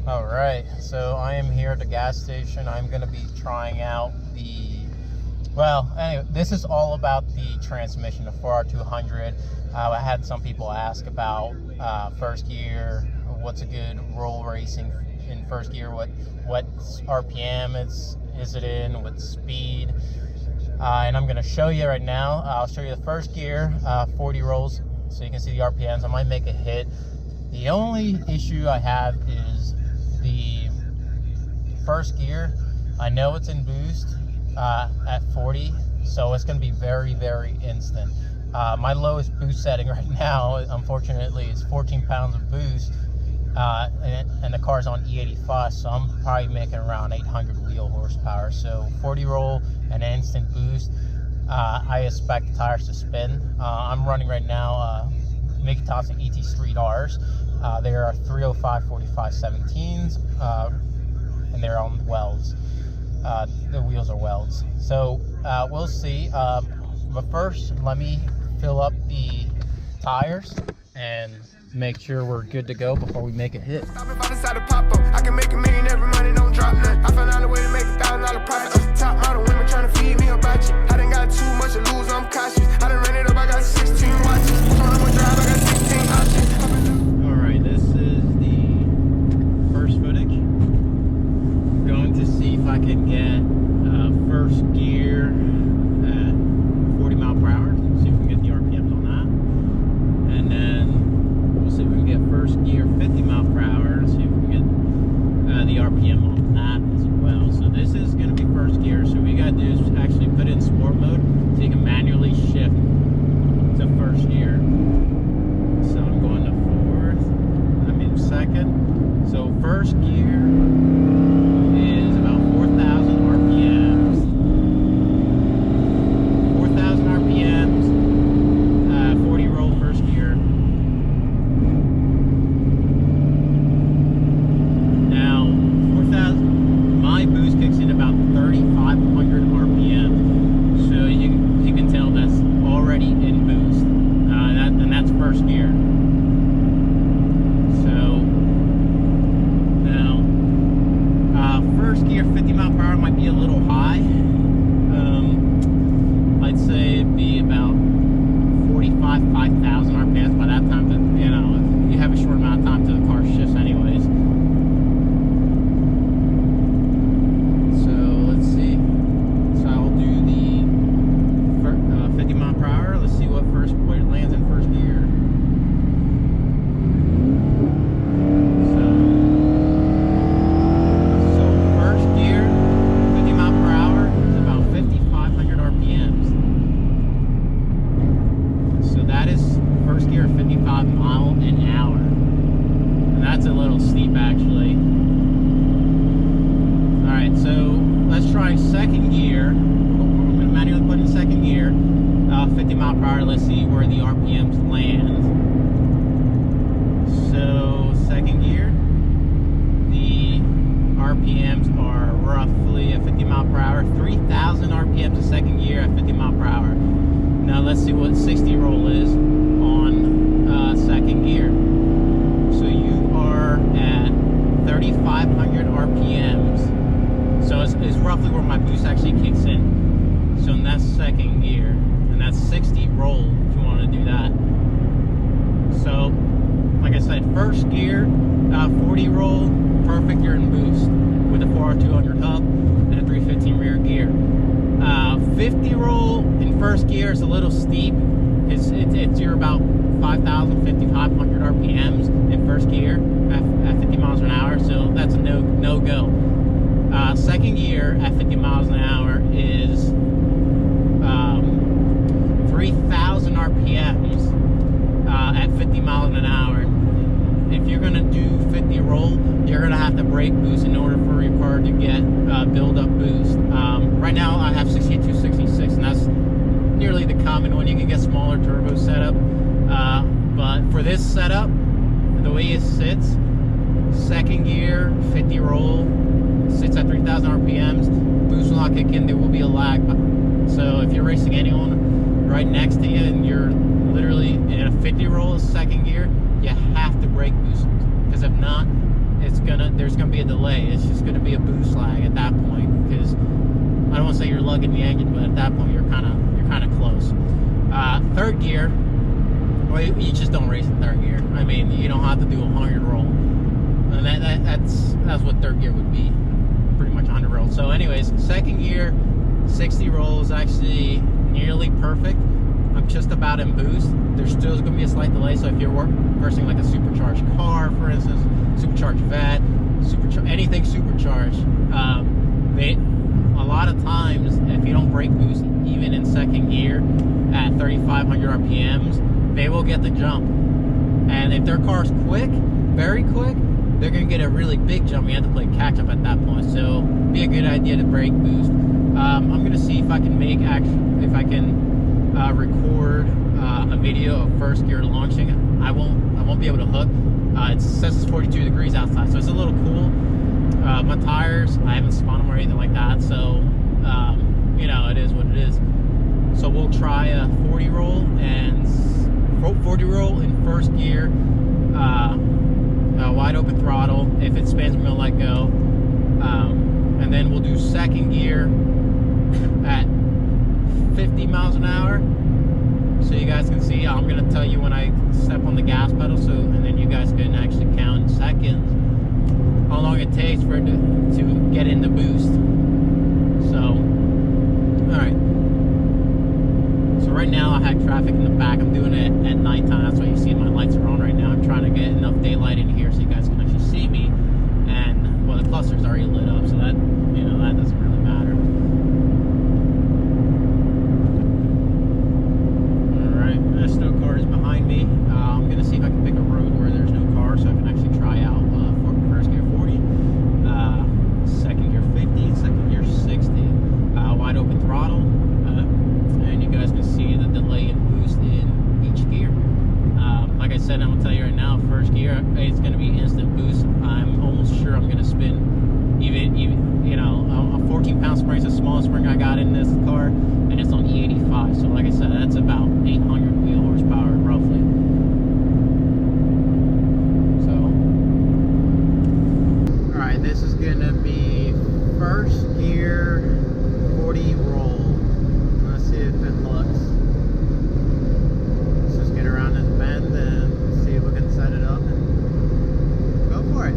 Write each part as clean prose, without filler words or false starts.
All right, so I am here at the gas station. I'm going to be trying out anyway, this is all about the transmission, the 4R200. I had some people ask about first gear, what's a good roll racing in first gear, what RPM is it in, what speed, and I'm going to show you right now. I'll show you the first gear, 40 rolls, so you can see the RPMs. I might make a hit. The only issue I have is the first gear. I know it's in boost at 40, so it's going to be very, very instant. My lowest boost setting right now, unfortunately, is 14 pounds of boost, and the car's on E85, so I'm probably making around 800 wheel horsepower. So 40 roll and instant boost. I expect the tires to spin. I'm running right now Mickey Thompson ET Street R's. They are 305 45 17s, and they're on welds. The wheels are welds. So we'll see. But first, let me fill up the tires and make sure we're good to go before we make a hit. I can make $1 million every money, don't drop none. I found out a way to make $1,000 profit. Top model women trying to feed me a budget. I done got too much to lose, I'm cautious. I done ran it up, I got 16 watches. So I'm gonna drive, I got 16 options. Alright, this is the first footage. I'm going to see if I can get first gear at 40 mile per hour. See if we can get the RPMs on that. And then we'll see if we can get first gear 50 mile per hour. See if we can get the RPM on that as well. So this is going to be first gear. So what we got to do is actually put it in sport mode so you can manually shift to first gear. So I'm going to second. So first gear is about 4,000 RPMs. 4,000 RPMs, 40 roll first gear. Now, 4,000, my boost kicks in about 3,500 RPM. So you can tell that's already in boost. And that's first gear. First gear 50 mile per hour might be a little high. I'd say it'd be about 5,000 RPMs by that time. That you have a short amount of time till the car shifts anyways. So let's see. So I'll do the 50 mile per hour. Let's see what it lands in first gear. First gear 55 mile an hour, and that's a little steep actually. All right, so let's try second gear. I'm going to manually put in second gear, 50 mile per hour. Let's see where the RPMs land. So second gear, the RPMs are roughly at 50 mile per hour, 3,000 RPMs a second gear at 50 mile per hour. Now let's see what 60 roll is on second gear. So you are at 3,500 RPMs. So it's roughly where my boost actually kicks in. So that's second gear, and that's 60 roll if you want to do that. So like I said, first gear, 40 roll, perfect, you're in boost with a 4R200 hub and a 315 rear gear. 50 roll in first gear is a little steep. You're about 5,000, 5,500 RPMs in first gear at 50 miles an hour, so that's a no-go. Second gear at 50 miles an hour is 3,000 RPMs at 50 miles an hour. If you're going to do 50 roll, you're going to have to brake boost in order for your car to get build-up boost. Right now I have 62, 66, and that's nearly the common one. You can get smaller turbo setup, but for this setup, the way it sits, second gear 50 roll, sits at 3,000 RPMs, boost will not kick in, there will be a lag. So if you're racing anyone right next to you and you're literally in a 50 roll second gear, you have to brake boost, because if not, it's there's gonna be a delay. It's just gonna be a boost lag at that point, because I don't want to say you're lugging the engine, but at that point you're kind of close. Third gear, well, you just don't race in third gear. I mean, you don't have to do a 100 roll, and that's what third gear would be, pretty much 100 roll. So anyways, second gear, 60 roll is actually nearly perfect. I'm just about in boost. There's still going to be a slight delay, so if you're versing like a supercharged car, for instance, supercharged vet, anything supercharged, a lot of times, if you don't brake boost, even in second gear at 3,500 RPMs, they will get the jump. And if their car's quick, very quick, they're going to get a really big jump. You have to play catch up at that point. So, be a good idea to brake boost. I'm going to see if I can record a video of first gear launching. I won't be able to hook. It says it's 42 degrees outside, so it's a little cool. My tires, I haven't spun them or anything like that, so you know, it is what it is. So we'll try a 40 roll in first gear, wide open throttle. If it spins, we'll let go, and then we'll do second gear at 50 miles an hour, so you guys can see. I'm gonna tell you when I step on the gas pedal, so and then you guys can actually count in seconds how long it takes for it to get in the boost. So, alright. So right now I have traffic in the back. I'm doing it at nighttime. That's why you see my lights are on right now. I'm trying to get enough daylight in here so you guys can actually see me. And, well, the cluster's already lit up, so that, you know, that doesn't really matter. Alright, there's still cars behind me. I'm going to see if I can pick a road where there's no car so I can actually try out first gear 40, second gear 50, second gear 60, wide open throttle, and you guys can see the delay and boost in each gear. Like I said, I'm going to tell you right now, first gear, it's going to be instant boost. I'm almost sure I'm going to spin even you know, a 14-pound spring is the smallest spring I got in this car, and it's on E85, so like I said, that's about 800 wheel horsepower roughly. This is going to be first gear 40 roll. Let's see if it looks. Let's just get around this bend and see if we can set it up and go for it.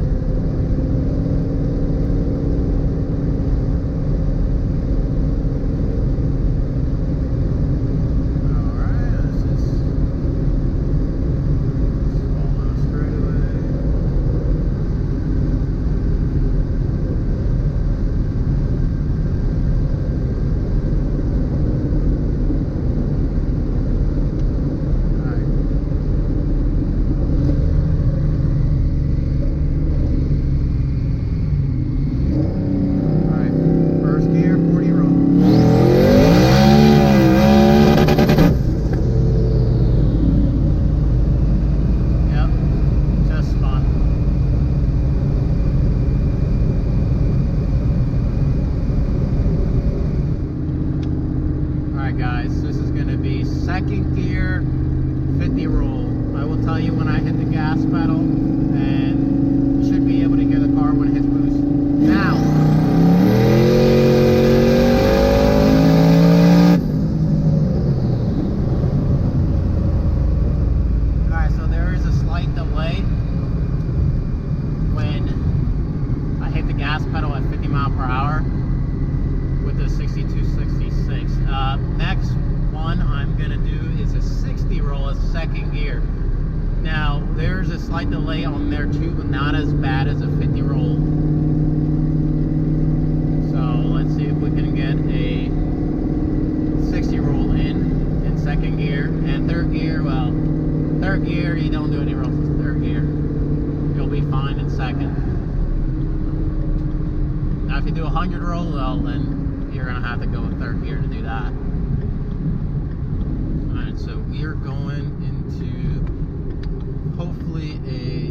Second gear, 50 roll. I will tell you when I hit the gas pedal, and you should be able to hear the car when it hits boost. Now, alright, so there is a slight delay when I hit the gas pedal at 50 mile per hour with the 6266. Next one I'm going to do is a 60 roll as second gear. Now, there's a slight delay on there too, but not as bad as a 50 roll. So, let's see if we can get a 60 roll in second gear. And third gear, well, third gear, you don't do any rolls in third gear. You'll be fine in second. Now, if you do a 100 roll, well, then you're going to have to go with third gear to do that. So we are going into hopefully a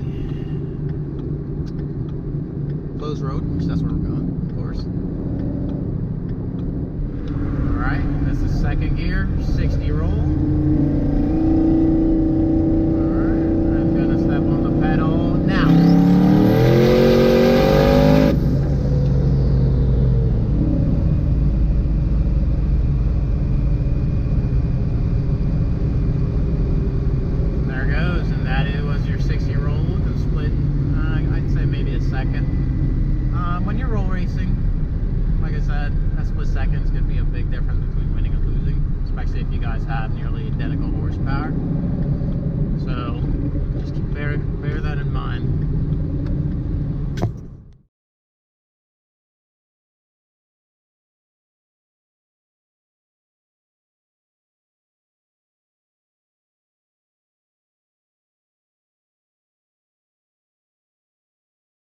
closed road, which that's where we're going, of course. Alright, this is second gear, 60 roll. Alright, I'm gonna step on the pedal now. split second's going to be a big difference between winning and losing, especially if you guys have nearly identical horsepower. So just bear that in mind.